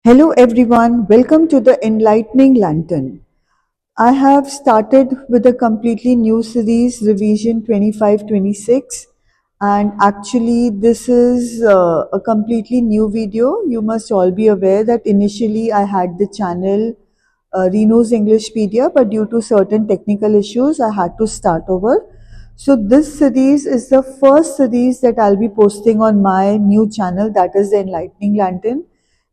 Hello everyone, welcome to the Enlightening Lantern. I have started with a completely new series, Revision 25-26, and actually this is a completely new video. You must all be aware that initially I had the channel Reno's Englishpedia, but due to certain technical issues I had to start over. So this series is the first series that I'll be posting on my new channel, that is the Enlightening Lantern.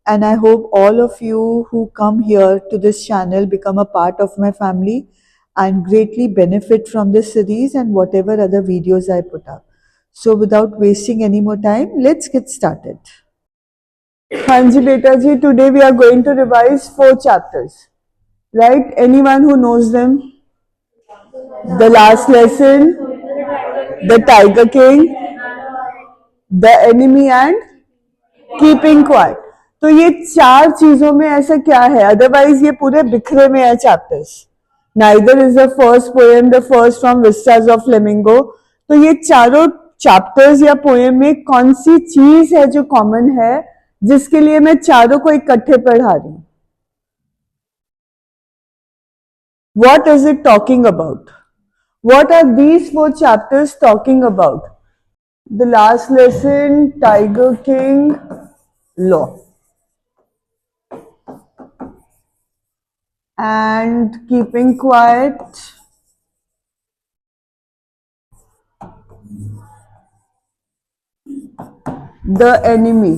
And I hope all of you who come here to this channel become a part of my family and greatly benefit from this series and whatever other videos I put up. So without wasting any more time, let's get started. Hanji Beta ji, today we are going to revise 4 chapters. Right? Anyone who knows them? The last lesson, the Tiger King, the enemy and keeping quiet. तो ये 4 चीजों में ऐसा क्या है? Otherwise ये पूरे बिखरे में है chapters. Neither is the first poem the first from Vistas of flamingo. तो ये चारों चैप्टर्स या पोएम में कौन सी चीज है जो कॉमन है जिसके लिए मैं चारों को इकट्ठे पढ़ा रही हूं? What is it talking about? What are these 4 chapters talking about? The last lesson, Tiger King, law. And keeping quiet, the enemy.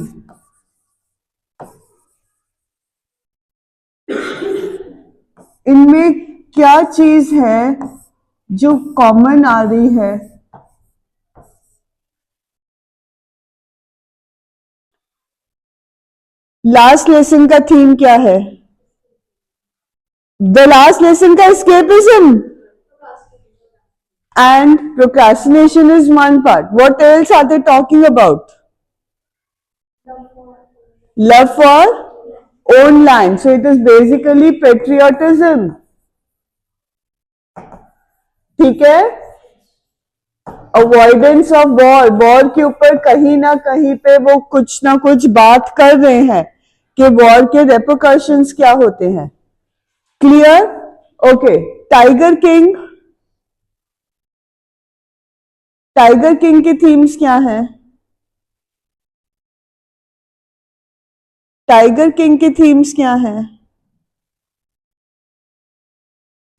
इनमें क्या चीज है जो कॉमन आ रही है? लास्ट लेसन का थीम क्या है? द लास्ट लेसन का escapism and procrastination is one part. What else are they talking about? Love for own land. So it is basically patriotism. ठीक है? Avoidance of war. वॉर के ऊपर कहीं ना कहीं पे वो कुछ ना कुछ बात कर रहे हैं कि वॉर के रेपरकशंस क्या होते हैं. Clear? Okay. Tiger King. Tiger King की थीम्स क्या हैं? टाइगर किंग की थीम्स क्या हैं?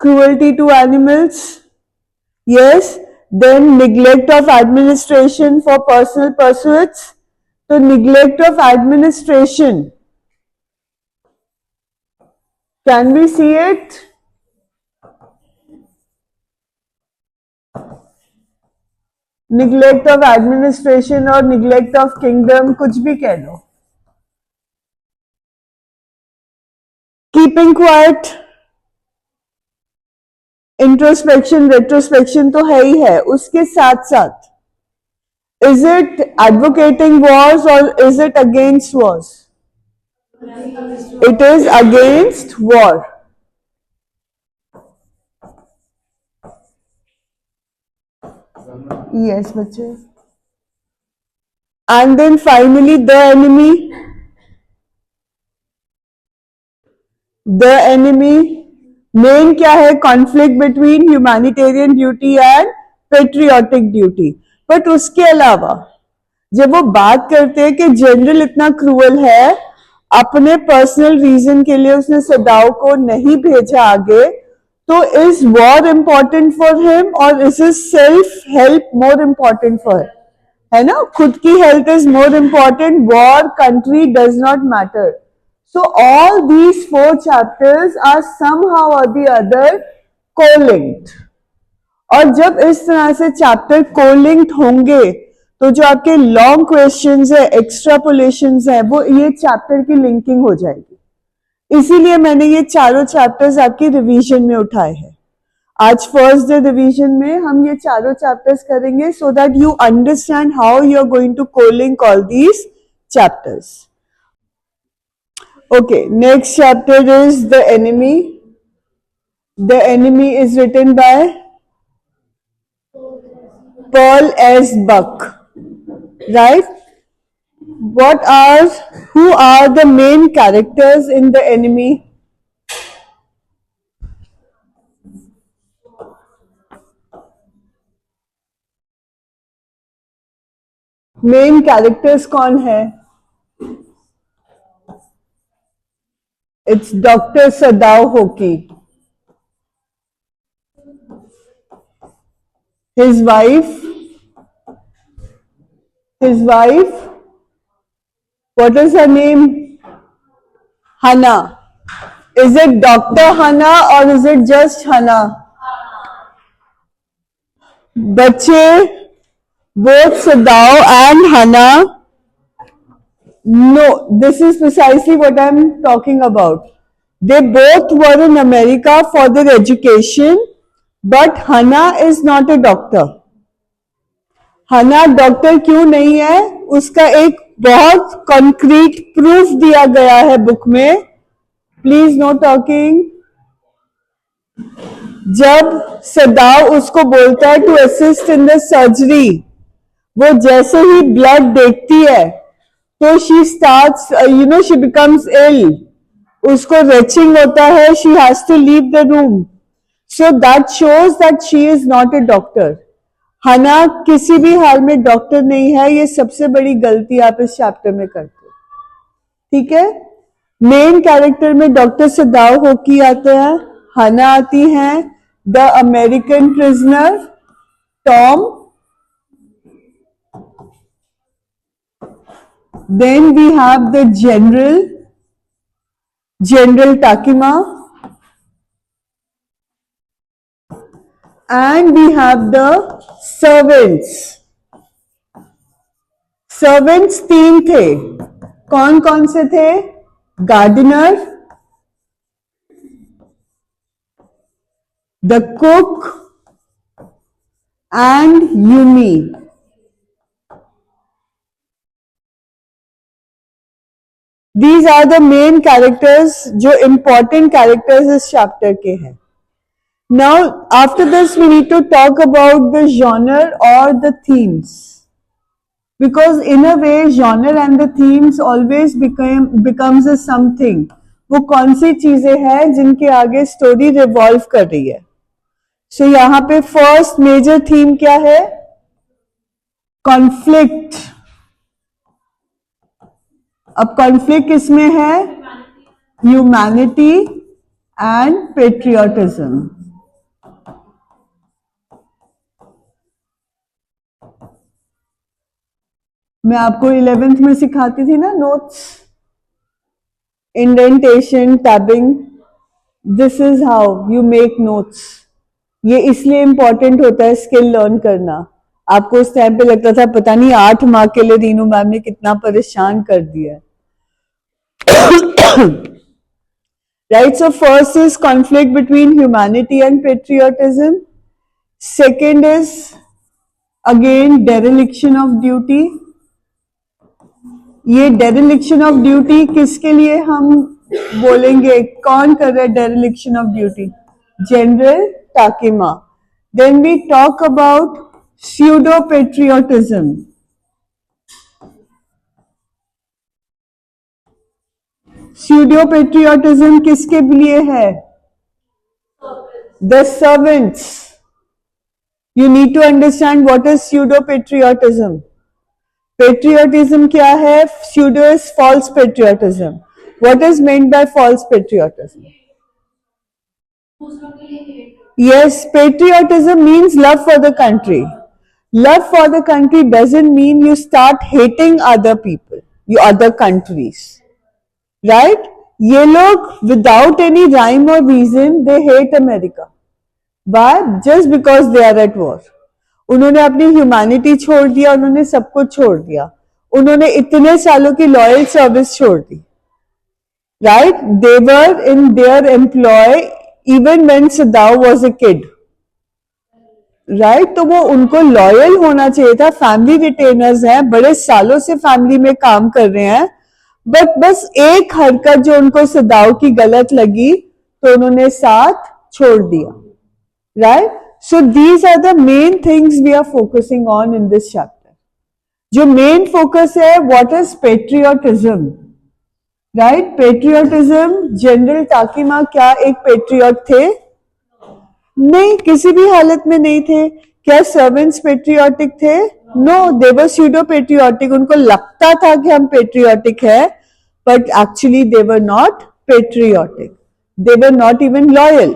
Cruelty to animals. Yes. Then neglect of administration for personal pursuits. So neglect of administration. Can we see it? Neglect of administration or neglect of kingdom, कुछ भी कह लो. Keeping quiet. इंट्रोस्पेक्शन रेट्रोस्पेक्शन तो है ही है. उसके साथ साथ इज इट एडवोकेटिंग वॉर्स और is it against wars? It is against war. Yes बच्चे. And then finally the enemy. The enemy मेन क्या है? Conflict between humanitarian duty and patriotic duty. But उसके अलावा जब वो बात करते हैं कि जनरल इतना क्रूअल है, अपने पर्सनल रीजन के लिए उसने सदाओ को नहीं भेजा आगे, तो is war important for him और is his self help more important for? है ना? खुद की health is more important. War, country does not matter. So all these 4 chapters are somehow or the other co-linked. और जब इस तरह से चैप्टर co-linked होंगे तो जो आपके लॉन्ग क्वेश्चंस है, एक्स्ट्रापोलेशंस है, वो ये चैप्टर की लिंकिंग हो जाएगी. इसीलिए मैंने ये चारों चैप्टर्स आपकी रिवीजन में उठाए हैं. आज फर्स्ट डे रिवीजन में हम ये चारों चैप्टर्स करेंगे so that you understand how you are going to co-link all these chapters. Okay, next chapter is The Enemy. The Enemy is written by Paul S. Buck, right? what are, who are the main characters in the enemy? Main characters कौन है? It's doctor Sadao hockey, his wife, his wife, what is her name? Hana. Is it Dr. Hana or is it just Hana? बच्चे, both Sadao and Hana. No, this is precisely what I'm talking about. They both were in America for their education, but Hana is not a doctor. हना doctor क्यों नहीं है, उसका एक बहुत concrete proof दिया गया है बुक में. Please no talking. जब सदाव उसको बोलता है to assist in the surgery, वो जैसे ही ब्लड देखती है तो she starts, she becomes ill, उसको रेचिंग होता है, she has to leave the room. So that shows that she is not a doctor. Hana किसी भी हाल में डॉक्टर नहीं है. ये सबसे बड़ी गलती आप इस चैप्टर में करते हो. ठीक है. मेन कैरेक्टर में डॉक्टर सदाव होकी आते हैं, हना आती हैं, the American prisoner Tom, then we have the general Takima, and we have the servants. servants 3 थे. कौन कौन से थे? Gardener, the cook and Yumi. These are the main characters जो important characters इस chapter के हैं. Now, after this, we need to talk about the genre or the themes, because in a way, genre and the themes always becomes a something. वो कौन सी चीजें हैं जिनके आगे स्टोरी रिवॉल्व कर रही है. सो यहाँ पे फर्स्ट मेजर थीम क्या है? कॉन्फ्लिक्ट. अब कॉन्फ्लिक्ट किसमें है? Humanity and patriotism. मैं आपको 11th में सिखाती थी ना notes, indentation, tabbing. This is how you make notes. ये इसलिए इंपॉर्टेंट होता है स्किल लर्न करना. आपको उस टाइम पे लगता था पता नहीं 8 मार्क के लिए रीनू मैम ने कितना परेशान कर दिया है. Right. So first is conflict between humanity and patriotism. Second is again dereliction of duty. ये डेरिलिक्शन ऑफ ड्यूटी किसके लिए हम बोलेंगे? कौन कर रहा है dereliction of duty? General Takima. Then we talk about pseudo patriotism. Pseudo patriotism किसके लिए है? The servants. You need to understand what is pseudo patriotism. Patriotism क्या है? Pseudo is false patriotism. What is meant by false patriotism? Yes, patriotism means love for the country. Love for the country doesn't mean you start hating other people, you other countries, right? ये लोग without any rhyme or reason they hate America. Why? Just because they are at war. उन्होंने अपनी humanity छोड़ दिया, उन्होंने सब कुछ छोड़ दिया, उन्होंने इतने सालों की लॉयल सर्विस छोड़ दी. Right. They were in their employ even when Sadao was a kid. Right. तो वो उनको लॉयल होना चाहिए था. फैमिली रिटेनर्स हैं, बड़े सालों से फैमिली में काम कर रहे हैं, बट बस एक हरकत जो उनको सदाव की गलत लगी तो उन्होंने साथ छोड़ दिया. Right. So these are the main things we are focusing on in this chapter. जो मेन फोकस है, what is patriotism, right? Patriotism, General Takima क्या एक पेट्रियट थे? नहीं, किसी भी हालत में नहीं थे। क्या सर्वेंट्स पेट्रियोटिक थे? नो, दे वर स्यूडो पेट्रियोटिक। उनको लगता था कि हम पेट्रियोटिक है, but actually they were not patriotic, they were not even loyal.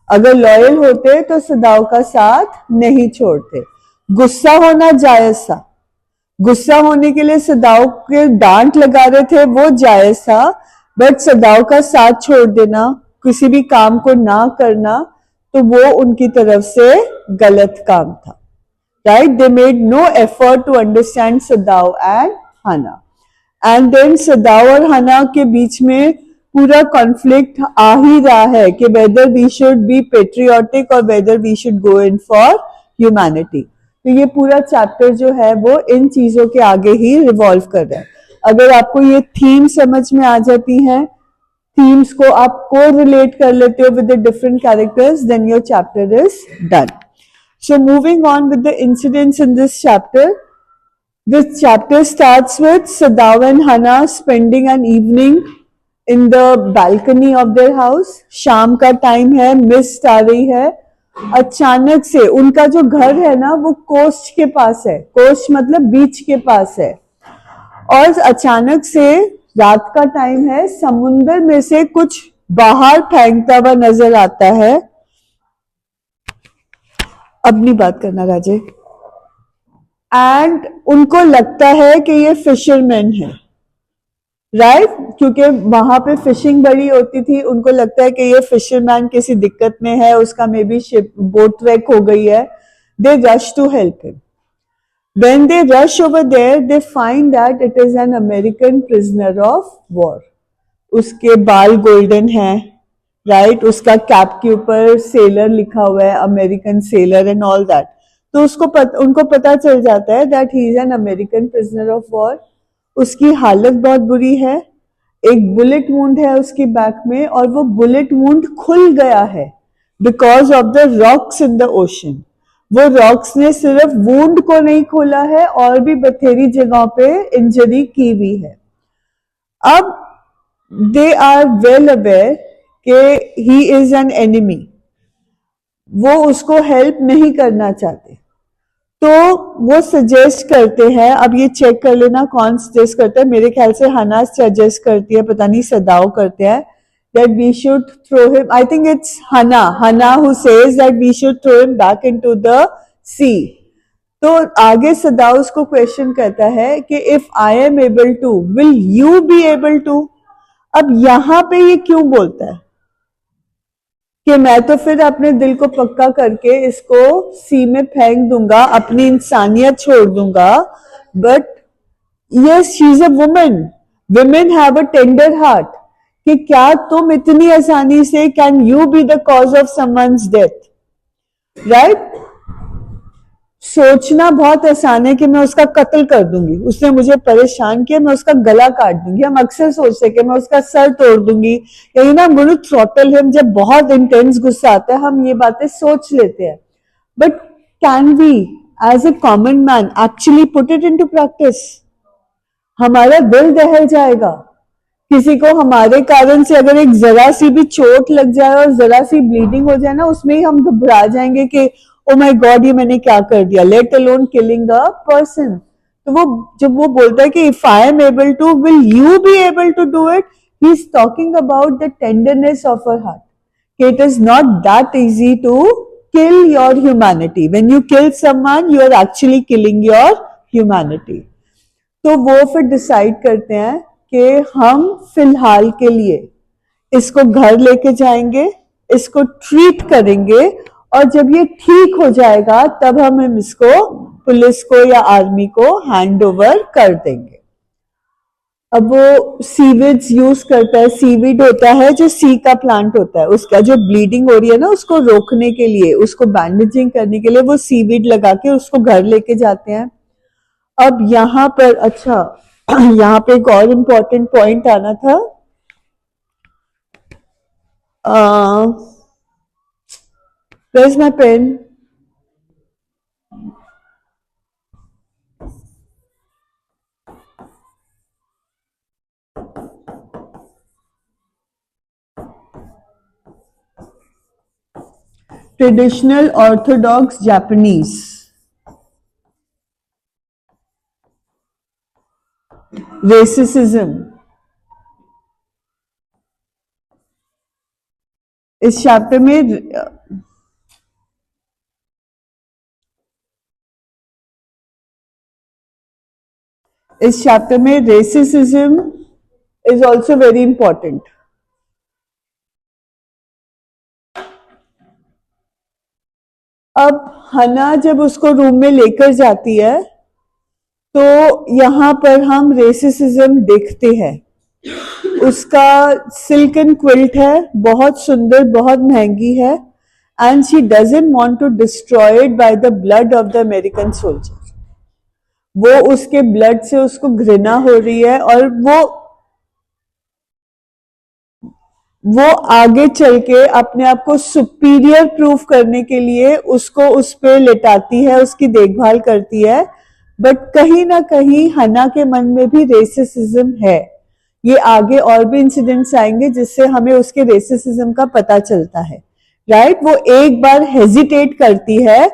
अगर लॉयल होते तो सदाव का साथ नहीं छोड़ते। गुस्सा होना जायज था, गुस्सा होने के लिए सदाव के डांट लगा रहे थे, वो जायज था, बट सदाव का साथ छोड़ देना, किसी भी काम को ना करना, तो वो उनकी तरफ से गलत काम था, right? They made no effort to understand Sadao and Hana. And then Sadao और हना के बीच में पूरा कॉन्फ्लिक्ट आ ही रहा है कि whether we should be patriotic और whether we should go in for humanity. तो ये पूरा चैप्टर जो है वो इन चीजों के आगे ही रिवॉल्व कर रहा है। अगर आपको ये थीम समझ में आ जाती है, थीम्स को आप को रिलेट कर लेते हो with the different characters, then your chapter is done. So moving on with the incidents in this chapter. This chapter starts with Sadav and Hana spending an evening in the balcony of their house. शाम का time है, mist आ रही है। अचानक से उनका जो घर है ना वो कोस्ट के पास है, कोस्ट मतलब बीच के पास है, और अचानक से रात का टाइम है, समुंदर में से कुछ बाहर फेंकता हुआ नजर आता है। अब नहीं बात करना राजे। एंड उनको लगता है कि ये फिशरमैन है, राइट? क्योंकि वहां पे फिशिंग बड़ी होती थी, उनको लगता है कि ये फिशरमैन किसी दिक्कत में है, उसका मे बी शिप बोट ट्रैक हो गई है। They rush to help him. When they rush over there, they find that it is an American prisoner of war. उसके बाल गोल्डन हैं, राइट? उसका कैप के ऊपर सेलर लिखा हुआ है, American seller and all that. तो उनको पता चल जाता है that he is an American prisoner of war. उसकी हालत बहुत बुरी है, एक बुलेट वुंड है उसकी बैक में, और वो बुलेट वुंड खुल गया है because of the rocks in the ocean. वो रॉक्स ने सिर्फ वुंड को नहीं खोला है, और भी बथेरी जगहों पे इंजरी की हुई है। अब दे आर वेल अवेयर कि ही इज एन एनिमी, वो उसको हेल्प नहीं करना चाहते, तो वो सजेस्ट करते हैं। अब ये चेक कर लेना कौन सजेस्ट करता है। मेरे ख्याल से हना सजेस्ट करती है, पता नहीं सदाव करते हैं, that we should throw him, I think it's Hana who says that we should throw him back into the sea. तो आगे सदाव उसको क्वेश्चन करता है कि if I am able to, will you be able to? अब यहां पे ये क्यों बोलता है कि मैं तो फिर अपने दिल को पक्का करके इसको सी में फेंक दूंगा, अपनी इंसानियत छोड़ दूंगा, but yes she is a women, women have a tender heart, कि क्या तुम इतनी आसानी से can you be the cause of someone's death, right? सोचना बहुत आसान है कि मैं उसका कत्ल कर दूंगी, उसने मुझे परेशान किया, मैं उसका गला काट दूंगी। हम अक्सर सोचते हैं कि मैं उसका सर तोड़ दूंगी, या ना गुरु थ्रॉटल हिम। जब बहुत इंटेंस गुस्सा आता है हम ये बातें सोच लेते हैं, but can we as a common man actually put it into practice? हमारा दिल दहल जाएगा। किसी को हमारे कारण से अगर एक जरा सी भी चोट लग जाए और जरा सी ब्लीडिंग हो जाए ना, उसमें ही हम घबरा जाएंगे कि ओ माय गॉड ये मैंने क्या कर दिया, let alone killing a person. तो वो जब वो बोलता है कि if I am able to, will you be able to do it, he is talking about the tenderness of our heart, कि it is not that easy to kill your humanity. When you kill someone you are actually killing your humanity. तो वो फिर decide करते हैं कि हम फिलहाल के लिए इसको घर लेके जाएंगे, इसको ट्रीट करेंगे, और जब ये ठीक हो जाएगा तब हम इसको पुलिस को या आर्मी को हैंड ओवर कर देंगे। अब वो सीविड्स यूज करता है, सीविड होता है जो सी का प्लांट होता है, उसका जो ब्लीडिंग हो रही है ना उसको रोकने के लिए, उसको बैंडेजिंग करने के लिए वो सीविड लगा के उसको घर लेके जाते हैं। अब यहां पर अच्छा यहाँ पे एक और इम्पोर्टेंट पॉइंट आना था। Where's my pen? traditional orthodox Japanese. Racism. इस चैप्टर में racism is also very important. अब हना जब उसको रूम में लेकर जाती है तो यहाँ पर हम रेसिज्म देखते हैं। उसका सिल्कन क्विल्ट है, बहुत सुंदर, बहुत महंगी है, and she doesn't want to destroy it by the blood of the American soldier. वो उसके ब्लड से उसको घृणा हो रही है और वो आगे चल के अपने आप को सुपीरियर प्रूफ करने के लिए उसको उस पे लेटाती है, उसकी देखभाल करती है। बट कहीं ना कहीं हना के मन में भी रेसिज्म है। ये आगे और भी इंसिडेंट्स आएंगे जिससे हमें उसके रेसिज्म का पता चलता है, राइट? वो एक बार हेजिटेट करती है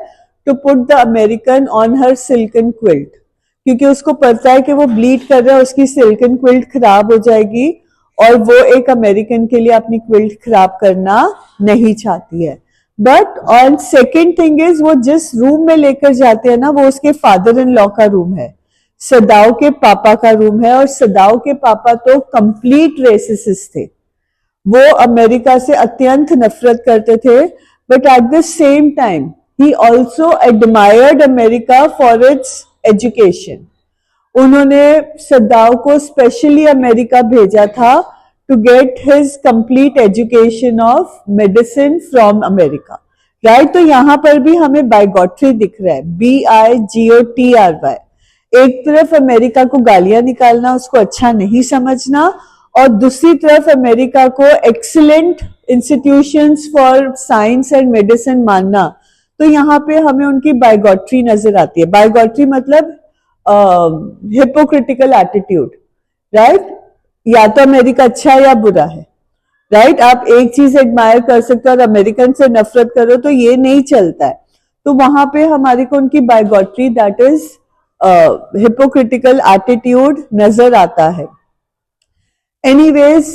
to put the American on her silken quilt, क्योंकि उसको पता है कि वो ब्लीड कर रहा है, उसकी सिल्कन क्विल्ट खराब हो जाएगी और वो एक अमेरिकन के लिए अपनी क्विल्ट खराब करना नहीं चाहती है। But on second thing is, वो जिस रूम में लेकर जाते हैं ना, वो उसके फादर इन लॉ का रूम है, सदाओ के पापा का रूम है। और सदाओ के पापा तो कंप्लीट रेसिस्ट थे, वो अमेरिका से अत्यंत नफरत करते थे। But at the same time ही also admired America for its education. उन्होंने सदाओ को स्पेशली अमेरिका भेजा था to get his complete education of medicine from America, right? तो यहां पर भी हमें बाइगॉट्री दिख रहा है, BIGOTRY। एक तरफ अमेरिका को गालियां निकालना, उसको अच्छा नहीं समझना, और दूसरी तरफ अमेरिका को excellent institutions for science and medicine मानना। तो यहाँ पे हमें उनकी बाइगॉट्री नजर आती है। बाइगॉट्री मतलब हिपोक्रिटिकल एटीट्यूड, राइट? या तो अमेरिका अच्छा है या बुरा है, राइट? आप एक चीज एडमायर कर सकते हो और अमेरिकन से नफरत करो तो ये नहीं चलता है। तो वहां पे हमारे को उनकी बाइगॉट्री, दैट इज हिपोक्रिटिकल एटीट्यूड, नजर आता है। एनीवेज,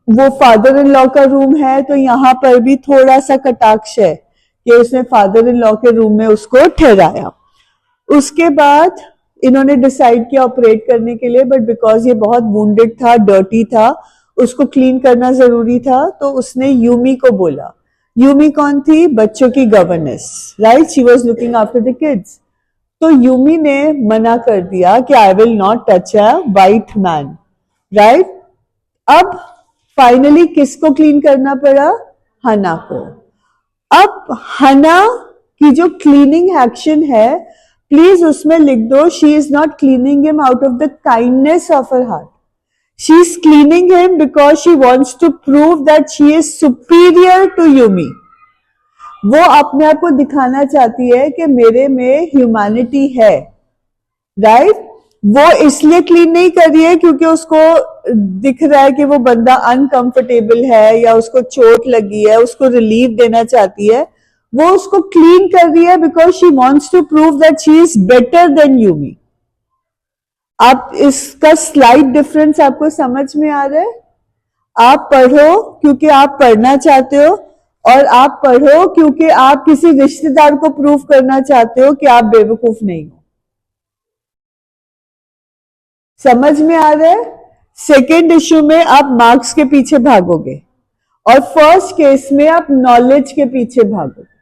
वो फादर इन लॉ का रूम है, तो यहाँ पर भी थोड़ा सा कटाक्ष है कि उसने फादर इन लॉ के रूम में उसको ठहराया। उसके बाद इन्होंने डिसाइड किया ऑपरेट करने के लिए, बट बिकॉज ये बहुत वुंडेड था, डर्टी था, उसको क्लीन करना जरूरी था, तो उसने यूमी को बोला। यूमी कौन थी? बच्चों की governance, right? She was looking after the kids. तो यूमी ने मना कर दिया कि I will not touch a white man, right? अब फाइनली किसको क्लीन करना पड़ा? हना को। अब हना की जो क्लीनिंग एक्शन है, प्लीज उसमें लिख दो, she is not cleaning him out of the kindness of her heart, she is cleaning him because she wants to prove that she is superior to Yumi. वो अपने आप को दिखाना चाहती है कि मेरे में ह्यूमैनिटी है, राइट? वो इसलिए क्लीन नहीं कर रही है क्योंकि उसको दिख रहा है कि वो बंदा अनकंफर्टेबल है या उसको चोट लगी है, उसको रिलीफ देना चाहती है। वो उसको क्लीन कर रही है because she wants to prove that she is better than Yumi. आप इसका स्लाइट डिफरेंस आपको समझ में आ रहा है? आप पढ़ो क्योंकि आप पढ़ना चाहते हो, और आप पढ़ो क्योंकि आप किसी रिश्तेदार को प्रूव करना चाहते हो कि आप बेवकूफ नहीं हो। समझ में आ रहा है? सेकेंड इश्यू में आप मार्क्स के पीछे भागोगे और फर्स्ट केस में आप नॉलेज के पीछे भागोगे।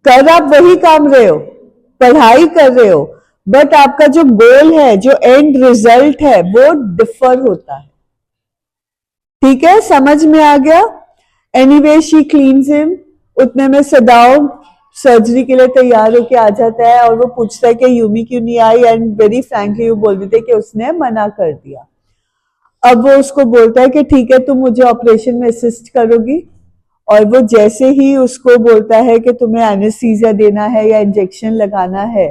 कर आप वही काम रहे हो, पढ़ाई कर रहे हो, बट आपका जो गोल है, जो एंड रिजल्ट है, वो डिफर होता है। ठीक है, समझ में आ गया? Anyway, she cleans him. उतने में सदाओ सर्जरी के लिए तैयार होके आ जाता है और वो पूछता है कि यूमी क्यों नहीं आई, एंड वेरी फ्रैंकली वो बोल देते कि उसने मना कर दिया। अब वो उसको बोलता है कि ठीक है, तुम मुझे ऑपरेशन में असिस्ट करोगी, और वो जैसे ही उसको बोलता है कि तुम्हें एनेस्थीसिया देना है या इंजेक्शन लगाना है,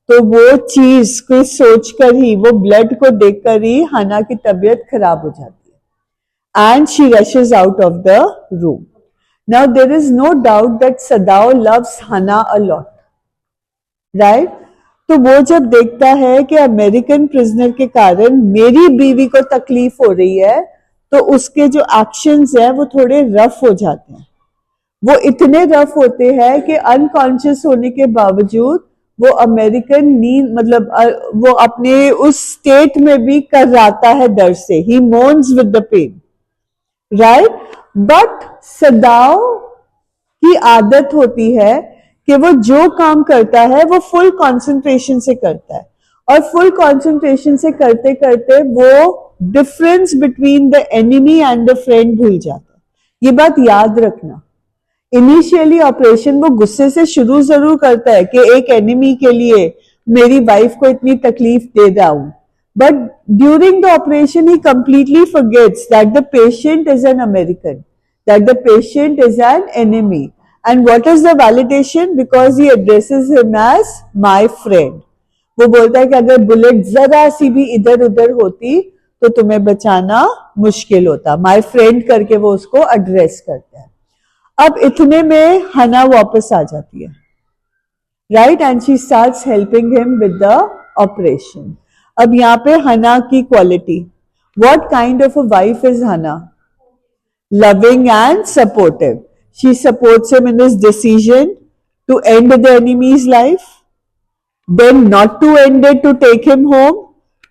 तो वो चीज को सोचकर ही, वो ब्लड को देखकर ही हना की तबीयत खराब हो जाती है and she rashes out of the room. Now there is no doubt that Sadao loves Hana a lot, right? तो वो जब देखता है कि अमेरिकन प्रिजनर के कारण मेरी बीवी को तकलीफ हो रही है, तो उसके जो एक्शंस हैं वो थोड़े रफ हो जाते हैं। वो इतने रफ होते हैं कि अनकॉन्शियस होने के बावजूद वो अमेरिकन नींद मतलब वो अपने उस स्टेट में भी कराता है दर्द से, he moans with the pain, right? But Sadao की आदत होती है कि वो जो काम करता है वो फुल कंसंट्रेशन से करता है, और फुल कंसंट्रेशन से करते करते वो difference between the enemy and the friend भूल जाता है। ये बात याद रखना। इनिशियली ऑपरेशन वो गुस्से से शुरू जरूर करता है कि एक एनिमी के लिए मेरी वाइफ को इतनी तकलीफ दे रहा हूं, but during the operation he completely forgets that the patient is an American, that the patient is an enemy. And what is the validation? Because he addresses him as my friend. वो बोलता है कि अगर bullet जरा सी भी इधर उधर होती तो तुम्हें बचाना मुश्किल होता। माय फ्रेंड करके वो उसको एड्रेस करता है। अब इतने में हना वापस आ जाती है, right? And she starts helping him with the operation. अब यहाँ पे हना की quality, what kind of a wife is हना? Loving and supportive. She supports him in his decision to end the enemy's life, then not to end it, to take him home,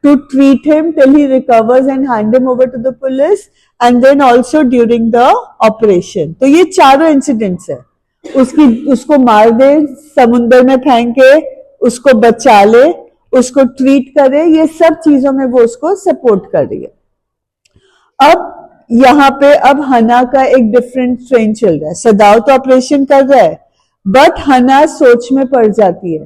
to treat him till he recovers and hand him over to the police, and then also during the operation. तो ये चारों incidents है। उसको मार दे, समुंदर में फेंक के उसको बचा ले, उसको ट्रीट करे, ये सब चीजों में वो उसको सपोर्ट कर रही है। अब यहाँ पे अब हना का एक डिफरेंट ट्रेन चल रहा है। सदाओ तो ऑपरेशन कर रहा है, बट हना सोच में पड़ जाती है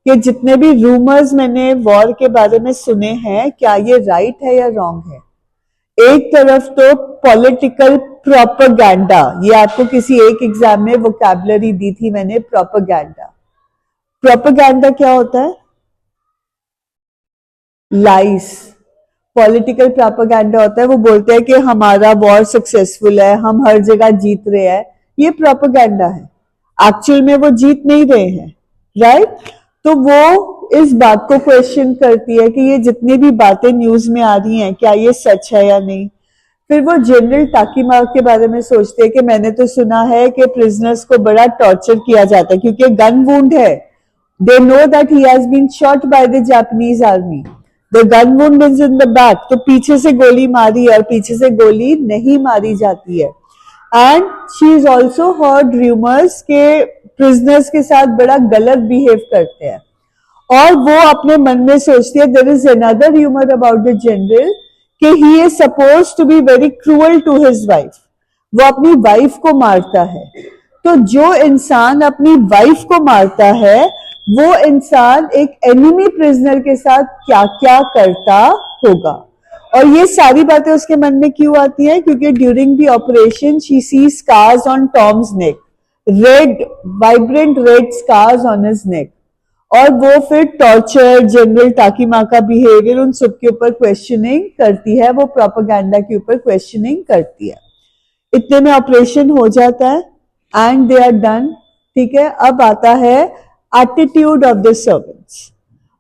कि जितने भी रूमर्स मैंने वॉर के बारे में सुने हैं, क्या ये राइट है या रॉन्ग है? एक तरफ तो पॉलिटिकल प्रोपेगेंडा, ये आपको किसी एक एग्जाम में वोकैबुलरी दी थी मैंने, प्रोपेगेंडा। प्रोपेगेंडा क्या होता है? लाइस। पॉलिटिकल प्रोपेगेंडा होता है, वो बोलते हैं कि हमारा वॉर सक्सेसफुल है, हम हर जगह जीत रहे हैं। ये प्रोपेगेंडा है, एक्चुअल में वो जीत नहीं रहे हैं, राइट? तो वो इस बात को क्वेश्चन करती है कि ये जितनी भी बातें न्यूज में आ रही हैं, क्या ये सच है या नहीं। फिर वो जनरल टाकीमा के बारे में सोचते हैं कि मैंने तो सुना है कि प्रिजनर्स को बड़ा टॉर्चर किया जाता है क्योंकि गन वुंड है। They know that he has been shot by the Japanese army, the gun wound is in the back, तो पीछे से गोली मारी है और पीछे से गोली नहीं मारी जाती है। And she is also heard rumours के प्रिजनर्स के साथ बड़ा गलत बिहेव करते हैं, और वो अपने मन में सोचती है there is another rumour about the general कि he is suppose to be very cruel to his wife, वो अपनी वाइफ को मारता है। तो जो इंसान अपनी वाइफ को मारता है वो इंसान एक एनिमी प्रिजनर के साथ क्या क्या करता होगा। और ये सारी बातें उसके मन में क्यों आती हैं? क्योंकि during the operation she see scars on Tom's neck, red vibrant red scars on his neck, और वो फिर टॉर्चर, जनरल टाकीमा का बिहेवियर, उन सब के ऊपर क्वेश्चनिंग करती है, वो प्रोपेगेंडा के ऊपर क्वेश्चनिंग करती है। इतने में ऑपरेशन हो जाता है एंड दे आर डन, ठीक है। अब आता है एटीट्यूड ऑफ द सर्वेंट्स।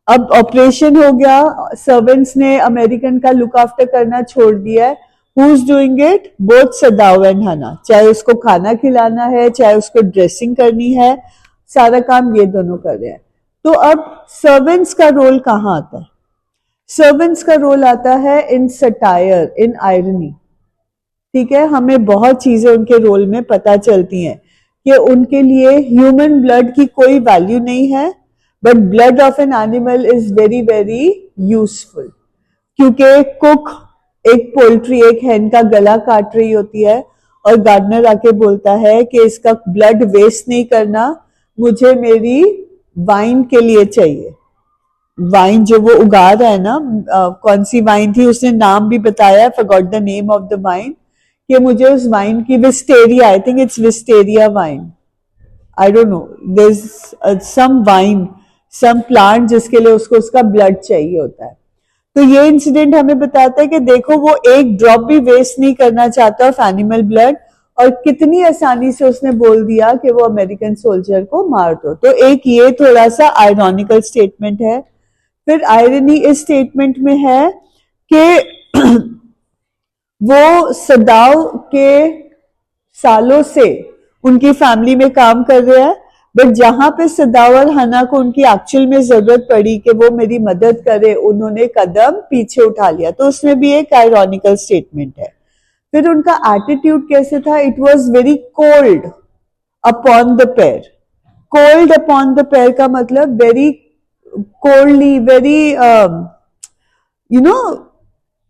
अब ऑपरेशन हो गया, सर्वेंट्स ने अमेरिकन का लुक आफ्टर करना छोड़ दिया है। Who is doing it? Both Sadao and हना। चाहे उसको खाना खिलाना है, चाहे उसको ड्रेसिंग करनी है, सारा काम ये दोनों कर रहे हैं। तो अब सर्वेंट्स का रोल कहाँ आता है? सर्वेंट्स का रोल आता है इन सटायर, इन आयरनी, ठीक है। हमें बहुत चीजें उनके रोल में पता चलती हैं कि उनके लिए ह्यूमन ब्लड की कोई वैल्यू नहीं है, but blood of an animal is very very useful. क्योंकि कुक एक पोल्ट्री, एक हैन का गला काट रही होती है और गार्डनर आके बोलता है कि इसका ब्लड वेस्ट नहीं करना, मुझे मेरी वाइन के लिए चाहिए। वाइन जो वो उगा रहा है ना, कौन सी वाइन थी उसने नाम भी बताया, forgot the name of the vine, कि मुझे उस वाइन की wisteria, I think it's wisteria vine, I don't know, there is some vine, some plant जिसके लिए उसको उसका ब्लड चाहिए होता है। तो ये इंसिडेंट हमें बताता है कि देखो वो एक ड्रॉप भी वेस्ट नहीं करना चाहता ऑफ एनिमल ब्लड, और कितनी आसानी से उसने बोल दिया कि वो अमेरिकन सोल्जर को मार दो। तो एक ये थोड़ा सा आयरॉनिकल स्टेटमेंट है। फिर आयरनी इस स्टेटमेंट में है कि वो सदाव के सालों से उनकी फैमिली में काम कर रहे हैं, बट जहां पे सदाव और हना को उनकी एक्चुअल में जरूरत पड़ी कि वो मेरी मदद करे, उन्होंने कदम पीछे उठा लिया। तो उसमें भी एक आयरॉनिकल स्टेटमेंट है। फिर उनका एटीट्यूड कैसे था? It was very cold upon the pair. Cold upon the pair का मतलब very coldly, very you know,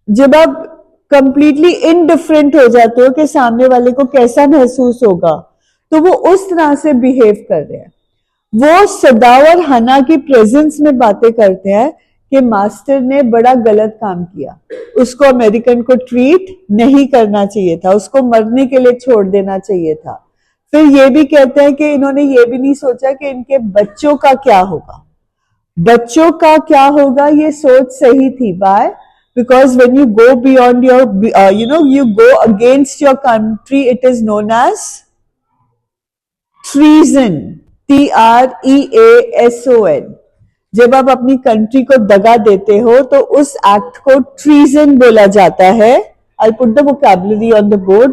जब आप कंप्लीटली इनडिफरेंट हो जाते हो कि सामने वाले को कैसा महसूस होगा, तो वो उस तरह से बिहेव कर रहे हैं। वो सदाव और हना की प्रेजेंस में बातें करते हैं कि मास्टर ने बड़ा गलत काम किया, उसको अमेरिकन को ट्रीट नहीं करना चाहिए था, उसको मरने के लिए छोड़ देना चाहिए था। फिर ये भी कहते हैं कि इन्होंने ये भी नहीं सोचा कि इनके बच्चों का क्या होगा। बच्चों का क्या होगा ये सोच सही थी। By because when you go beyond your you go against your country, it is known as treason, TREASON। जब आप अपनी कंट्री को दगा देते हो तो उस एक्ट को ट्रीजन बोला जाता है। I'll put the vocabulary on the board.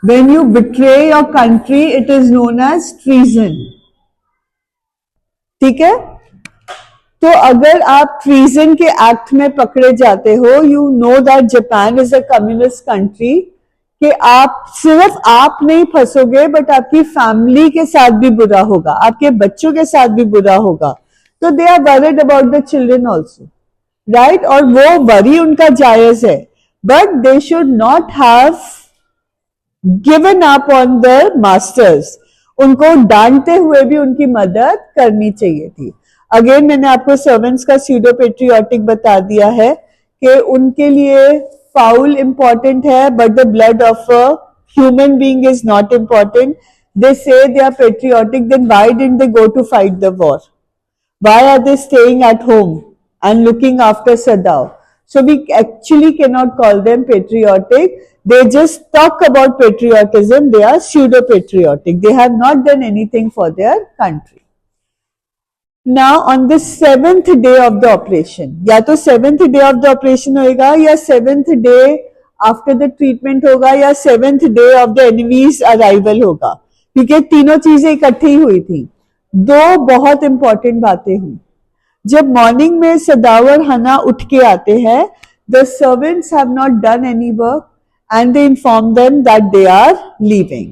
When you betray your country, it is known as treason। ठीक है? तो अगर आप ट्रीजन के एक्ट में पकड़े जाते हो, you know that Japan is a communist country, कि आप सिर्फ आप नहीं फंसोगे बट आपकी फैमिली के साथ भी बुरा होगा, आपके बच्चों के साथ भी बुरा होगा। तो they are worried about the children also, right? और वो वरी उनका जायज है, but they should not have given up on the masters. उनको डांटते हुए भी उनकी मदद करनी चाहिए थी। अगेन मैंने आपको सर्वेंट्स का स्यूडो पेट्रियोटिक बता दिया है कि उनके लिए फाउल इंपॉर्टेंट है, but the blood of a human being is not important. They say they are patriotic, then why didn't they go to fight the war? Why are they staying at home and looking after Sadao? So we actually cannot call them patriotic. They just talk about patriotism. They are pseudo patriotic. They have not done anything for their country. Now on the 7th day of the operation, या तो 7th day of the operation होगा, या 7th day after the treatment होगा, या 7th day of the enemy's arrival होगा, क्योंकि तीनों चीजें इकट्ठी हुई थी। दो बहुत इंपॉर्टेंट बातें हुई। जब मॉर्निंग में सदाव और हना उठ के आते हैं, the servants have not done any work and they inform them that they are leaving.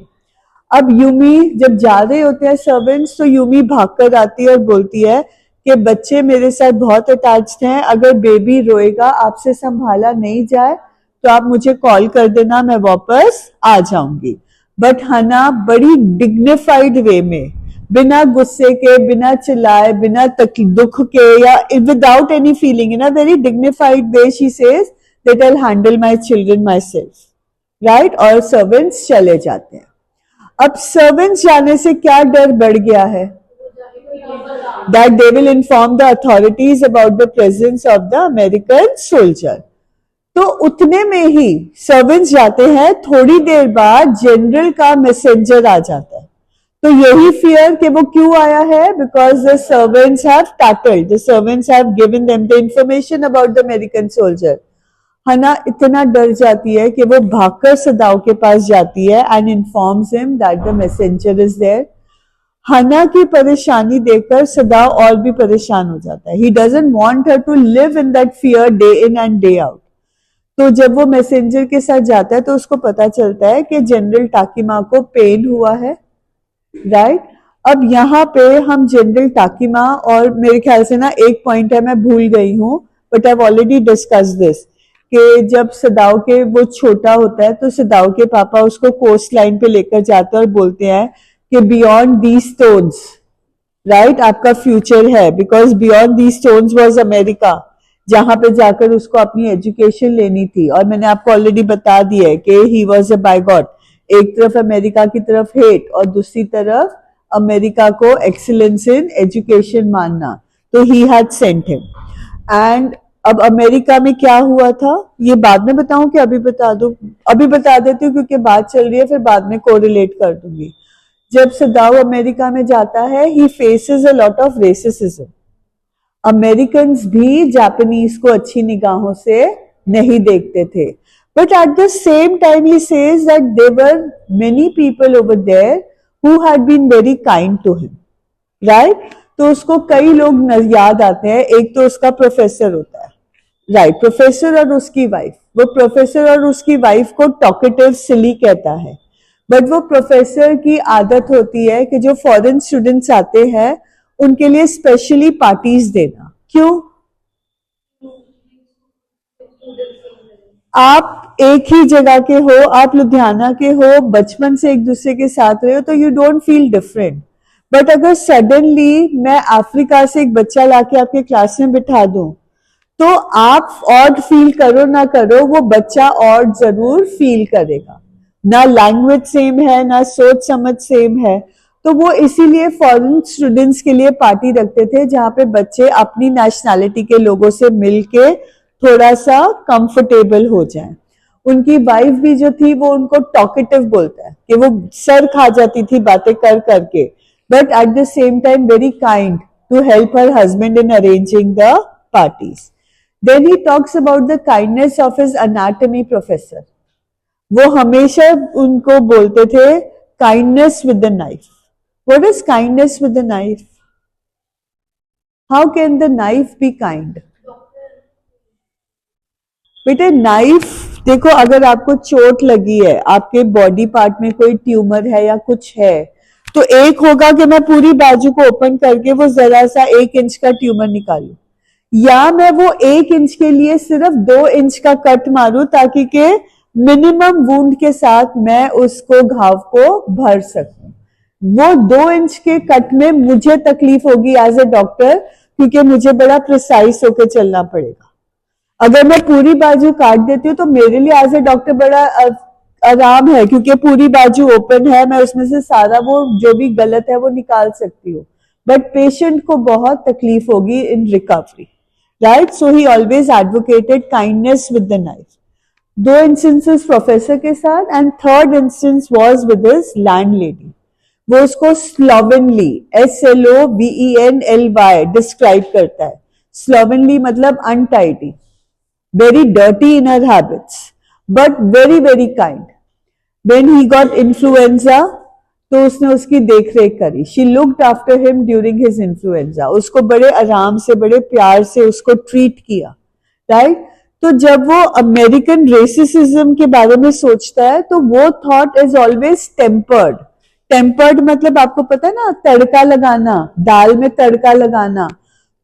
अब यूमी जब जा रहे होते हैं सर्वेंट्स, तो यूमी भागकर आती है और बोलती है कि बच्चे मेरे साथ बहुत अटैच्ड हैं, अगर बेबी रोएगा, आपसे संभाला नहीं जाए तो आप मुझे कॉल कर देना, मैं वापस आ जाऊंगी। बट हना बड़ी डिग्निफाइड वे में, बिना गुस्से के, बिना चिल्लाए, बिना दुख के, या without any feeling, in a very dignified way she says that I will handle my children my self, right? और सर्वेंट्स चले जाते हैं। अब सर्वेंट्स जाने से क्या डर बढ़ गया है? That they will inform the authorities about the presence of the American soldier. तो उतने में ही सर्वेंट्स जाते हैं, थोड़ी देर बाद जनरल का मैसेंजर आ जाता है। तो यही फियर कि वो क्यों आया है? Because the servants have tattled, the servants have given them the information about the American soldier. हना इतना डर जाती है कि वो भागकर सदाव के पास जाती है and informs him that the messenger is there. Hana की परेशानी देखकर सदाव और भी परेशान हो जाता है। He doesn't want her to live in that fear day in and day out. तो जब वो मैसेंजर के साथ जाता है तो उसको पता चलता है कि जनरल टाकीमा को पेन हुआ है, राइट? अब यहाँ पे हम जनरल टाकीमा, और मेरे ख्याल से ना एक पॉइंट है मैं भूल गई हूँ, but I have already discuss this, कि जब सदाव के वो छोटा होता है तो सदाव के पापा उसको कोस्ट लाइन पे लेकर जाते हैं और बोलते हैं कि बियॉन्ड दीज स्टोन्स, राइट, आपका फ्यूचर है, because beyond these stones was America, जहां पे जाकर उसको अपनी एजुकेशन लेनी थी। और मैंने आपको ऑलरेडी बता दिया है कि ही वाज अ बायगॉट, एक तरफ अमेरिका की तरफ हेट और दूसरी तरफ अमेरिका को एक्सीलेंस इन एजुकेशन मानना। तो he had sent him, and अब अमेरिका में क्या हुआ था, ये बाद में बताऊं कि अभी बता दूं? अभी बता देती हूँ क्योंकि बात चल रही है, फिर बाद में कोरिलेट कर दूंगी। जब सदाव अमेरिका में जाता है, he faces a lot of racism. American भी जापानीज को अच्छी निगाहों से नहीं देखते थे, but at the same time he says that there were many people over there who had been very kind to him, right? तो उसको कई लोग याद आते हैं। एक तो उसका प्रोफेसर होता है, राइट, प्रोफेसर और उसकी वाइफ। वो प्रोफेसर और उसकी वाइफ को टॉकेटिव सिली कहता है, बट वो प्रोफेसर की आदत होती है कि जो फॉरेन स्टूडेंट्स आते हैं उनके लिए स्पेशली पार्टीज देना। क्यों? आप एक ही जगह के हो, आप लुधियाना के हो, बचपन से एक दूसरे के साथ रहे हो, तो you don't feel different. But अगर सडनली मैं अफ्रीका से एक बच्चा लाके आपके क्लास में बिठा दूं, तो आप ऑड फील करो ना करो, वो बच्चा ऑड जरूर फील करेगा। ना लैंग्वेज सेम है, ना सोच समझ सेम है। तो वो इसीलिए फॉरेन स्टूडेंट्स के लिए पार्टी रखते थे, जहां पे बच्चे अपनी नेशनैलिटी के लोगों से मिलके थोड़ा सा कंफर्टेबल हो जाए। उनकी वाइफ भी जो थी वो उनको टॉकेटिव बोलता है कि वो सर खा जाती थी बातें कर करके, but at the same time very kind to help her husband in arranging the parties. Then he talks about the kindness of his anatomy professor. वो हमेशा उनको बोलते थे kindness with the knife. What is kindness with the knife? How can the knife be kind? बेटे knife देखो, अगर आपको चोट लगी है, आपके बॉडी पार्ट में कोई ट्यूमर है या कुछ है, तो एक होगा कि मैं पूरी बाजू को ओपन करके वो जरा सा 1 इंच का ट्यूमर निकालू, या मैं वो 1 इंच के लिए सिर्फ 2 इंच का कट मारूं ताकि के मिनिमम वुंड के साथ मैं उसको घाव को भर सकूं। वो 2 इंच के कट में मुझे तकलीफ होगी एज ए डॉक्टर, क्योंकि मुझे बड़ा प्रिसाइज होकर चलना पड़ेगा। अगर मैं पूरी बाजू काट देती हूँ तो मेरे लिए एज ए डॉक्टर बड़ा आराम है, क्योंकि पूरी बाजू ओपन है, मैं उसमें से सारा वो जो भी गलत है वो निकाल सकती हूँ। बट पेशेंट को बहुत तकलीफ होगी इन recovery, right? So he always advocated kindness with the knife. 2 instances professor के साथ, and third instance was with his landlady. वो उसको स्लोवेनली, SLOVENLY डिस्क्राइब करता है। स्लोवेनली मतलब untidy, very dirty in her habits, but very very kind. When he got influenza, तो उसने उसकी देख रेख करी। She looked after him during his influenza. उसको बड़े आराम से, बड़े प्यार से उसको ट्रीट किया, राइट? तो जब वो अमेरिकन रेसिज्म के बारे में सोचता है, तो वो thought is always tempered. Tempered मतलब आपको पता है ना, तड़का लगाना, दाल में तड़का लगाना।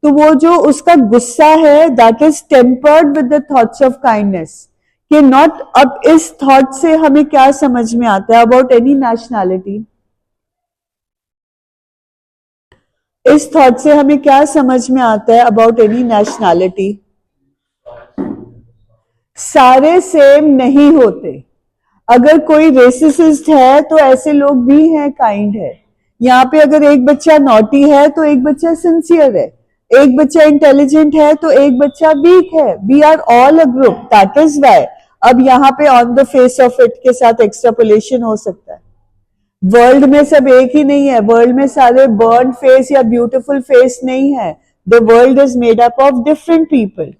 तो वो जो उसका गुस्सा है, that is tempered with the thoughts of kindness, कि नॉट। अब इस थॉट से हमें क्या समझ में आता है अबाउट एनी नेशनैलिटी? इस थॉट से हमें क्या समझ में आता है अबाउट एनी नेशनैलिटी? सारे सेम नहीं होते। अगर कोई रेसिस्ट है तो ऐसे लोग भी हैं काइंड है। यहाँ पे अगर एक बच्चा नॉटी है तो एक बच्चा सिंसियर है, एक बच्चा इंटेलिजेंट है तो एक बच्चा वीक है। We are all a group, that is why. अब यहाँ पे on the face of it के साथ एक्सट्रापोलेशन हो सकता है। वर्ल्ड में सब एक ही नहीं है, वर्ल्ड में सारे बर्न फेस या ब्यूटीफुल फेस नहीं है। The world is made up of different people,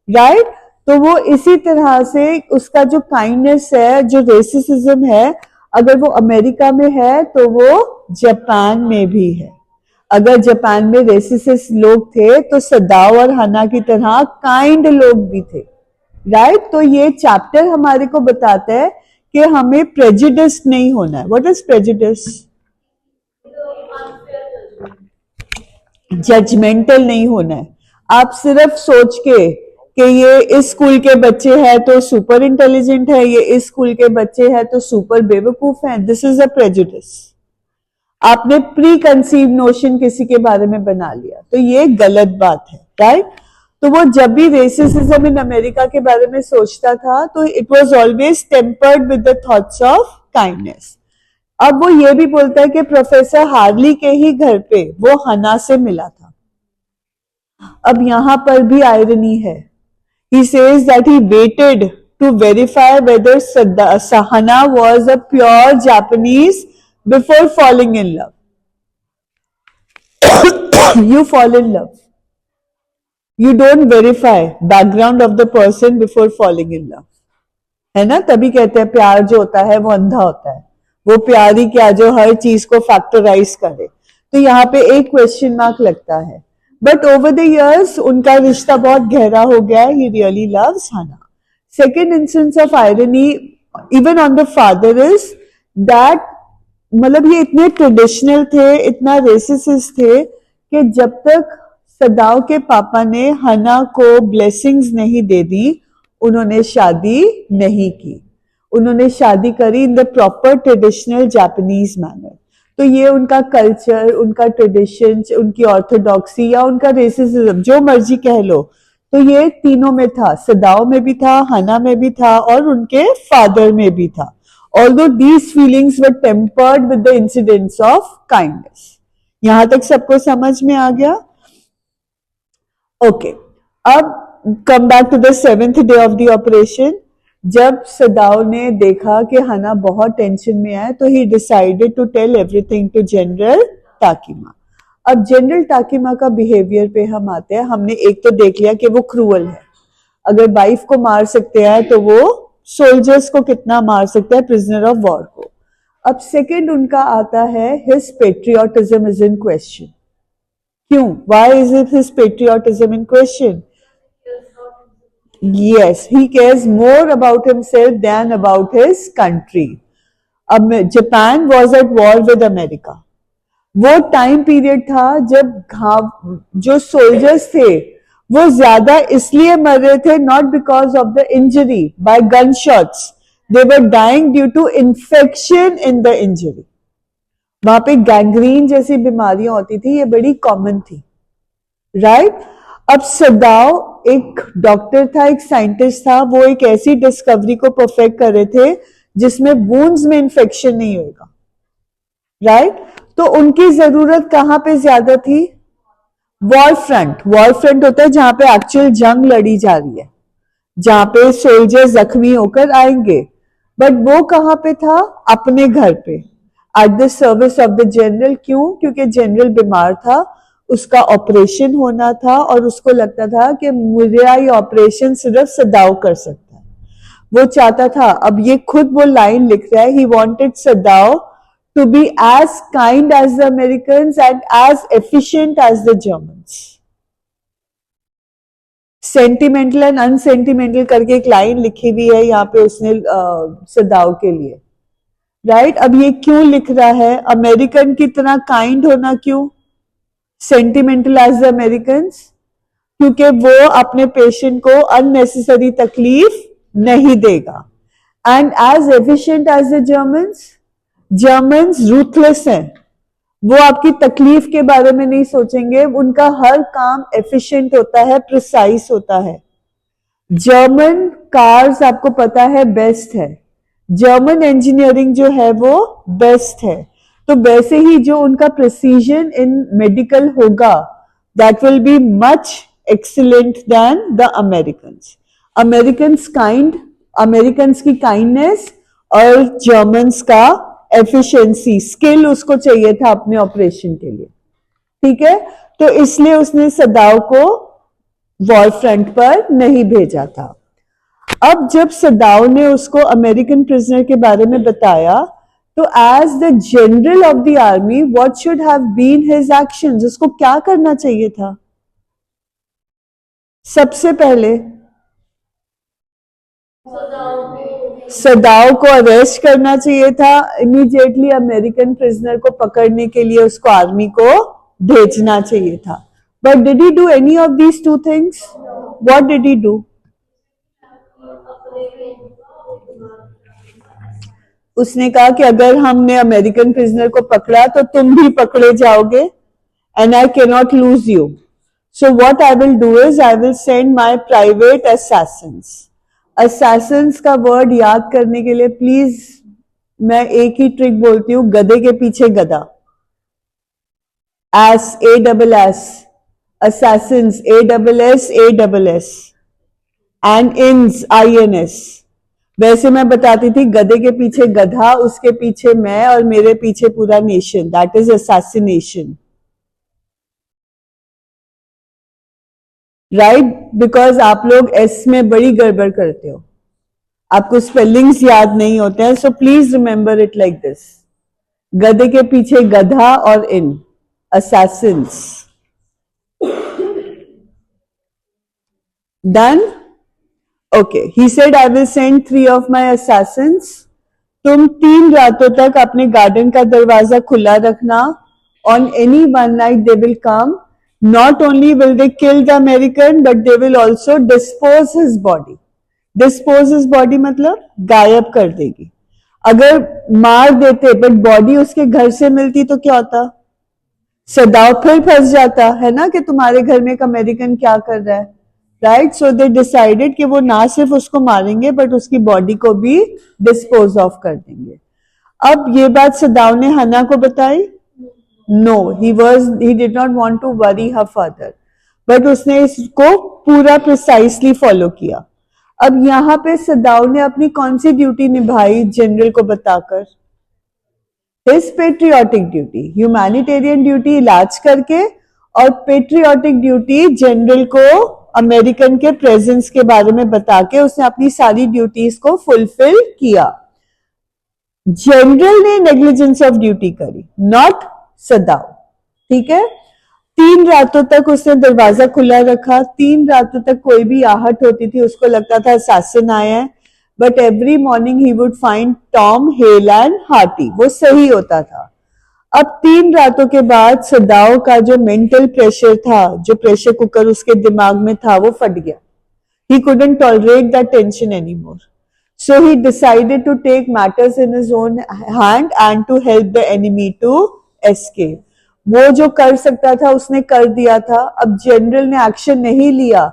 right? तो वो इसी तरह से उसका जो काइंडनेस है, जो रेसिज्म है, अगर वो अमेरिका में है तो वो जापान में भी है। अगर जापान में रेसिस्ट लोग थे तो सदाव और हना की तरह काइंड लोग भी थे, राइट? तो ये चैप्टर हमारे को बताता है कि हमें प्रेजुडिस नहीं होना है। What is prejudice? जजमेंटल नहीं होना है। आप सिर्फ सोच के कि ये इस स्कूल के बच्चे हैं तो सुपर इंटेलिजेंट है, ये इस स्कूल के बच्चे हैं तो सुपर बेवकूफ हैं, दिस इज अ प्रेजुडिस। आपने प्री कंसीव नोशन किसी के बारे में बना लिया, तो ये गलत बात है, राइट? तो वो जब भी रेसिज्म इन अमेरिका के बारे में सोचता था तो it was always tempered with the thoughts of kindness. अब वो ये भी बोलता है कि प्रोफेसर हार्ली के ही घर पे वो हना से मिला था। अब यहां पर भी आयरनी है। He says that he waited to verify whether Sahana was a pure Japanese before falling in love. You fall in love. You don't verify background of the person before falling in love. है ना, तभी कहते हैं प्यार जो होता है वो अंधा होता है, वो प्यार ही क्या जो हर चीज को फैक्टराइज करे. तो यहाँ पे एक क्वेश्चन मार्क लगता है. बट ओवर द इयर्स उनका रिश्ता बहुत गहरा हो गया. ही रियली लव्स हना. Second instance of irony even on the father is that, मतलब ये इतने ट्रेडिशनल थे, इतना रेसिस्ट थे कि जब तक सदाव के पापा ने हना को ब्लेसिंग्स नहीं दे दी, उन्होंने शादी नहीं की. उन्होंने शादी करी in the proper traditional Japanese manner. तो ये उनका कल्चर, उनका ट्रेडिशन, उनकी ऑर्थोडॉक्सी या उनका रेसिज्म, जो मर्जी कह लो, तो ये तीनों में था. सदाव में भी था, हना में भी था और उनके फादर में भी था. Although these feelings were tempered with the incidents of kindness. यहां तक सबको समझ में आ गया? Okay, now come back to the 7th day of the operation. जब सदाव ने देखा कि हना बहुत टेंशन में है, तो he decided to tell everything to general Takima. अब जनरल टाकिमा का बिहेवियर पे हम आते हैं. हमने एक तो देख लिया कि वो क्रूअल है. अगर वाइफ को मार सकते हैं तो वो सोल्जर्स को कितना मार सकता है, प्रिजनर ऑफ वॉर को. अब सेकंड उनका आता है his patriotism is in question. क्यों? Why is it his patriotism in question? Yes, he cares more about himself than about his country. Japan was at war with America. वो time period था जब जो soldiers थे वो ज्यादा इसलिए मर रहे थे, not because of the injury by gun shots, they were dying due to infection in the injury. वहां पे गैंग्रीन जैसी बीमारियां होती थी, ये बड़ी कॉमन थी, राइट? अब सदाव एक डॉक्टर था, एक साइंटिस्ट था. वो एक ऐसी डिस्कवरी को परफेक्ट कर रहे थे जिसमें वुंड्स में इन्फेक्शन नहीं होगा, राइट? तो उनकी जरूरत कहां पे ज्यादा थी? War front. वॉर फ्रंट होता है जहां पे एक्चुअल जंग लड़ी जा रही है, जहां पे सोल्जर जख्मी होकर आएंगे. बट वो कहां पे था? अपने घर पे, at the service of the general. क्यों? क्योंकि जनरल बीमार था, उसका ऑपरेशन होना था और उसको लगता था कि मेरा ये ऑपरेशन सिर्फ सदाव कर सकता है. वो चाहता था, अब ये खुद वो लाइन लिख रहा है, he wanted Sadao to be as kind as the Americans and as efficient as the Germans. Sentimental and unsentimental करके एक लाइन लिखी हुई है यहाँ पे उसने सदाव के लिए, राइट? अब ये क्यों लिख रहा है? अमेरिकन की तरह काइंड होना क्यों? सेंटिमेंटल एज द अमेरिकन्स, क्योंकि वो अपने पेशेंट को अननेसेसरी तकलीफ नहीं देगा. And as efficient as the Germans, Germans ruthless हैं, वो आपकी तकलीफ के बारे में नहीं सोचेंगे, उनका हर काम एफिशिएंट होता है, प्रिसाइज होता है. जर्मन कार्स आपको पता है बेस्ट है, जर्मन इंजीनियरिंग जो है वो बेस्ट है. तो वैसे ही जो उनका प्रिसीजन इन मेडिकल होगा, that will be much excellent than the Americans. Americans की काइंडनेस और जर्मन्स का एफिशिएंसी, स्किल उसको चाहिए था अपने ऑपरेशन के लिए, ठीक है? तो इसलिए उसने सदाव को वॉर फ्रंट पर नहीं भेजा था. अब जब सदाव ने उसको अमेरिकन प्रिजनर के बारे में बताया, तो as the general of the army what should have been his actions? उसको क्या करना चाहिए था? सबसे पहले सदाव को अरेस्ट करना चाहिए था, इमीडिएटली अमेरिकन प्रिजनर को पकड़ने के लिए उसको आर्मी को भेजना चाहिए था. But did he do any of these two things? What did he do? उसने कहा कि अगर हमने अमेरिकन प्रिजनर को पकड़ा तो तुम भी पकड़े जाओगे, and I can not lose you. So what I will do is I will send my private Assassin's. Assassin's का वर्ड याद करने के लिए प्लीज मैं एक ही ट्रिक बोलती हूं, गधे के पीछे गधा. S, A double S, Assassin's, A double S, A double S. and ins, ins. वैसे मैं बताती थी गधे के पीछे गधा, उसके पीछे मैं और मेरे पीछे पूरा nation. That is assassination. Right? Because आप लोग एस में बड़ी गड़बड़ करते हो, आपको स्पेलिंग्स याद नहीं होते हैं. So please remember it like this. गधे के पीछे गधा और इन, assassins. Done? Okay. He said, I will send 3 of my assassins. तुम 3 रातों तक अपने गार्डन का दरवाजा खुला रखना. On any one night they will come. Not only will they kill the American, but they will also dispose his body. Dispose his body मतलब गायब कर देगी. अगर मार देते बट बॉडी उसके घर से मिलती तो क्या होता? सदाव फिर फंस जाता है ना कि तुम्हारे घर में एक अमेरिकन क्या कर रहा है. राइट? सो दे डिसाइडेड कि वो ना सिर्फ उसको मारेंगे बट उसकी बॉडी को भी डिस्पोज ऑफ कर देंगे. अब ये बात सदाव ने हना को बताई. No, he did not want to worry her father, but उसने इसको पूरा प्रिसाइसली फॉलो किया. अब यहां पे सदाव ने अपनी कौन सी ड्यूटी निभाई जनरल को बताकर? His patriotic duty, humanitarian duty इलाज करके, और पेट्रियोटिक ड्यूटी जनरल को अमेरिकन के प्रेजेंस के बारे में बता के उसने अपनी सारी ड्यूटीज को फुलफिल किया. जनरल ने नेग्लिजेंस ऑफ ड्यूटी करी, नॉट सदाव. ठीक है? 3 रातों तक उसने दरवाजा खुला रखा. 3 रातों तक कोई भी आहट होती थी उसको लगता था असैसिन आया है, but every morning he would find Tom hello and hearty. वो सही होता था. अब 3 रातों के बाद सदाव का जो मेंटल प्रेशर था, जो प्रेशर कुकर उसके दिमाग में था, वो फट गया. ही couldn't tolerate that tension anymore. So he decided to take matters in his own hand and to help the enemy to escape. वो जो कर सकता था उसने कर दिया था. अब जनरल ने एक्शन नहीं लिया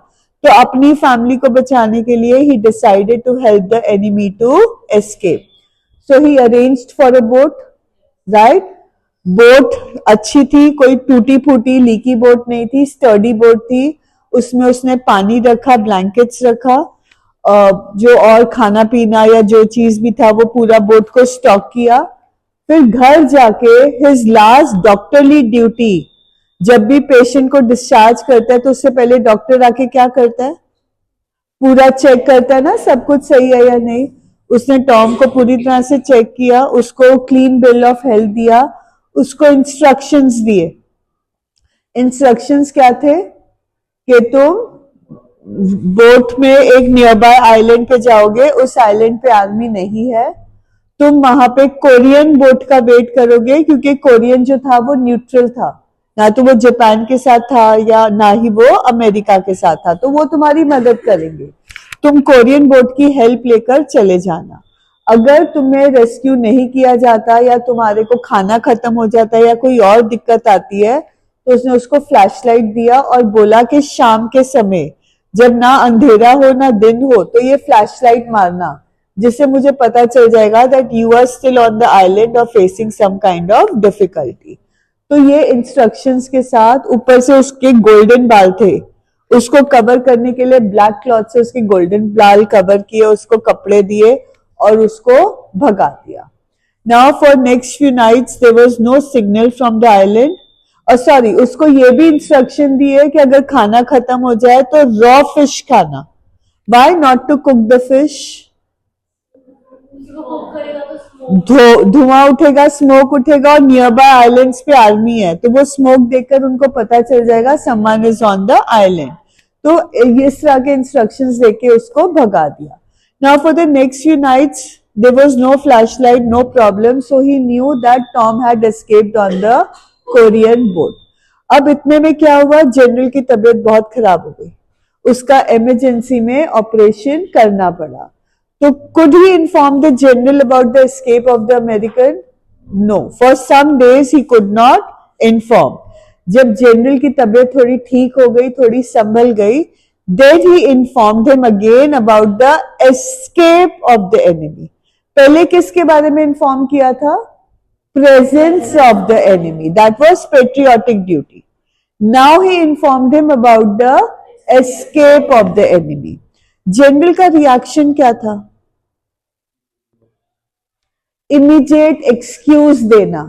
तो अपनी फैमिली को बचाने के लिए he decided to help the enemy to escape. So he arranged for a boat, right? Boat अच्छी थी, कोई टूटी फूटी लीकी बोट नहीं थी, स्टर्डी बोट थी. उसमें उसने पानी रखा, ब्लैंकेट्स रखा, जो और खाना पीना या जो चीज भी था वो पूरा बोट को स्टॉक किया. फिर घर जाके हिज लास्ट डॉक्टरली ड्यूटी, जब भी पेशेंट को डिस्चार्ज करता है तो उससे पहले डॉक्टर आके क्या करता है? पूरा चेक करता है ना, सब कुछ सही है या नहीं. उसने टॉम को पूरी तरह से चेक किया, उसको क्लीन बिल ऑफ हेल्थ दिया, उसको इंस्ट्रक्शंस दिए. इंस्ट्रक्शंस क्या थे? कि तुम बोट में एक नियर बाय आइलैंड पे जाओगे, उस आइलैंड पे आर्मी नहीं है, तुम वहां पे कोरियन बोट का वेट करोगे, क्योंकि कोरियन जो था वो न्यूट्रल था, ना तो वो जापान के साथ था या ना ही वो अमेरिका के साथ था, तो वो तुम्हारी मदद करेंगे. तुम कोरियन बोट की हेल्प लेकर चले जाना. अगर तुम्हें रेस्क्यू नहीं किया जाता या तुम्हारे को खाना खत्म हो जाता है या कोई और दिक्कत आती है, तो उसने उसको फ्लैशलाइट दिया और बोला कि शाम के समय जब ना अंधेरा हो ना दिन हो तो ये फ्लैशलाइट मारना, जिससे मुझे पता चल जाएगा that you are still on the island और facing some kind of difficulty. तो ये इंस्ट्रक्शंस के साथ, ऊपर से उसके गोल्डन बाल थे, उसको कवर करने के लिए ब्लैक क्लॉथ से उसके गोल्डन बाल कवर किए, उसको कपड़े दिए और उसको भगा दिया. Now for next few nights there was no signal from the island. और सॉरी, उसको ये भी इंस्ट्रक्शन दी है कि अगर खाना खत्म हो जाए तो रॉ फिश खाना. Why not to cook the fish? धुआं उठेगा, स्मोक उठेगा, और नियर बाय आइलैंड्स पे आर्मी है, तो वो स्मोक देखकर उनको पता चल जाएगा someone is on the island. तो इस तरह के इंस्ट्रक्शंस देके उसको भगा दिया. Now for the next few nights there was no flashlight, no problem, so he knew that Tom had escaped on the Korean boat. अब इतने में क्या हुआ? जनरल की तबीयत बहुत खराब हो गई, उसका इमरजेंसी में ऑपरेशन करना पड़ा. तो could he inform the general about the escape of the American? No, for some days he could not inform. जब जनरल की तबीयत थोड़ी ठीक हो गई, थोड़ी संभल गई, then he informed him again about the escape of the enemy. पहले किसके बारे में inform किया था? Presence of the enemy. That was patriotic duty. Now he informed him about the escape of the enemy. General का reaction क्या था? Immediate excuse देना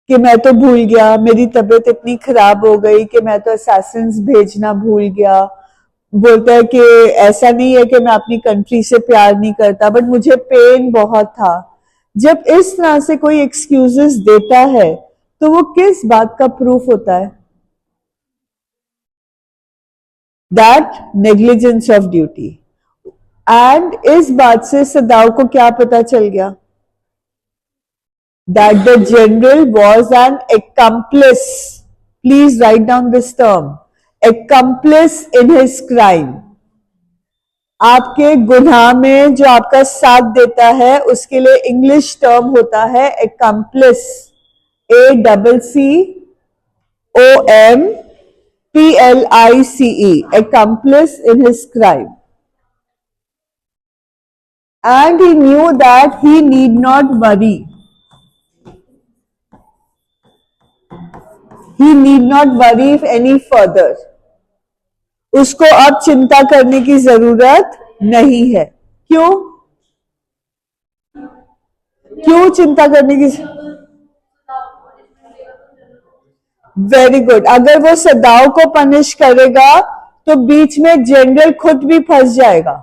कि मैं तो भूल गया, मेरी तबीयत इतनी खराब हो गई कि मैं तो असैसिन्स भेजना भूल गया। बोलता है कि ऐसा नहीं है कि मैं अपनी कंट्री से प्यार नहीं करता, बट मुझे पेन बहुत था। जब इस तरह से कोई एक्सक्यूजेस देता है तो वो किस बात का प्रूफ होता है? That negligence of duty. And इस बात से सदाव को क्या पता चल गया? That the general was an accomplice. Please write down this term. Accomplice in his crime. आपके गुनाह में जो आपका साथ देता है उसके लिए इंग्लिश टर्म होता है accomplice. ACCOMPLICE. Accomplice in his crime. And he knew that he need not worry. He need not worry any further. उसको अब चिंता करने की जरूरत नहीं है। क्यों? क्यों चिंता करने की? Very good. अगर वो सदाव को पनिश करेगा तो बीच में जनरल खुद भी फंस जाएगा।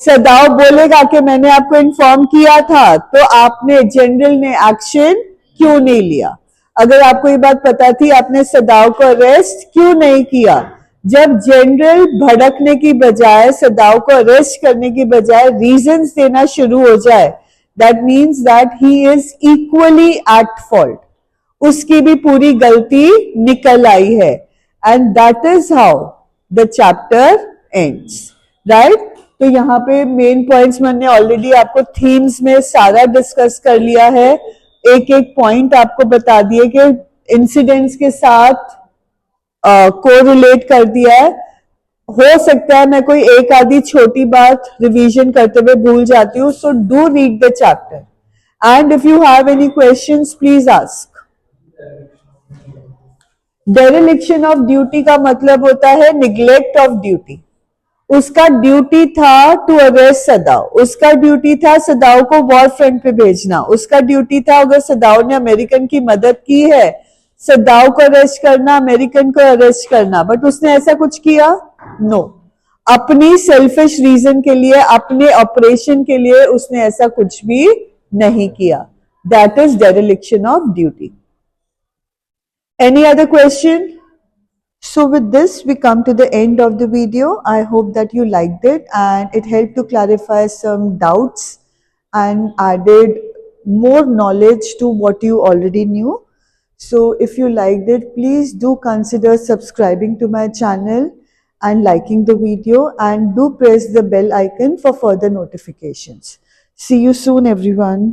सदाव बोलेगा कि मैंने आपको इन्फॉर्म किया था, तो आपने, जनरल ने एक्शन क्यों नहीं लिया? अगर आपको ये बात पता थी, आपने सदाव को अरेस्ट क्यों नहीं किया? जब जनरल भड़कने की बजाय, सदाव को अरेस्ट करने की बजाय रीजंस देना शुरू हो जाए, that means that he is equally at fault. उसकी भी पूरी गलती निकल आई है। And that is how the chapter ends, right? तो यहाँ पे मेन पॉइंट्स मैंने ऑलरेडी आपको थीम्स में सारा डिस्कस कर लिया है। एक एक पॉइंट आपको बता दिए कि इंसिडेंट्स के साथ कोरिलेट कर दिया है। हो सकता है मैं कोई एक आधी छोटी बात रिवीजन करते हुए भूल जाती हूँ, so do read the chapter and if you have any questions please ask. Dereliction of duty का मतलब होता है निग्लेक्ट ऑफ ड्यूटी। उसका ड्यूटी था टू अरेस्ट सदाव, उसका ड्यूटी था सदाव को वॉर फ्रंट पे भेजना, उसका ड्यूटी था अगर सदाव ने अमेरिकन की मदद की है, सदाव को अरेस्ट करना, अमेरिकन को अरेस्ट करना, बट उसने ऐसा कुछ किया? नो। अपनी सेल्फिश रीजन के लिए, अपने ऑपरेशन के लिए उसने ऐसा कुछ भी नहीं किया। That is dereliction of duty. Any other question? So with this we come to the end of the video. I hope that you liked it and it helped to clarify some doubts and added more knowledge to what you already knew. So if you liked it, please do consider subscribing to my channel and liking the video, and do press the bell icon for further notifications. See you soon everyone.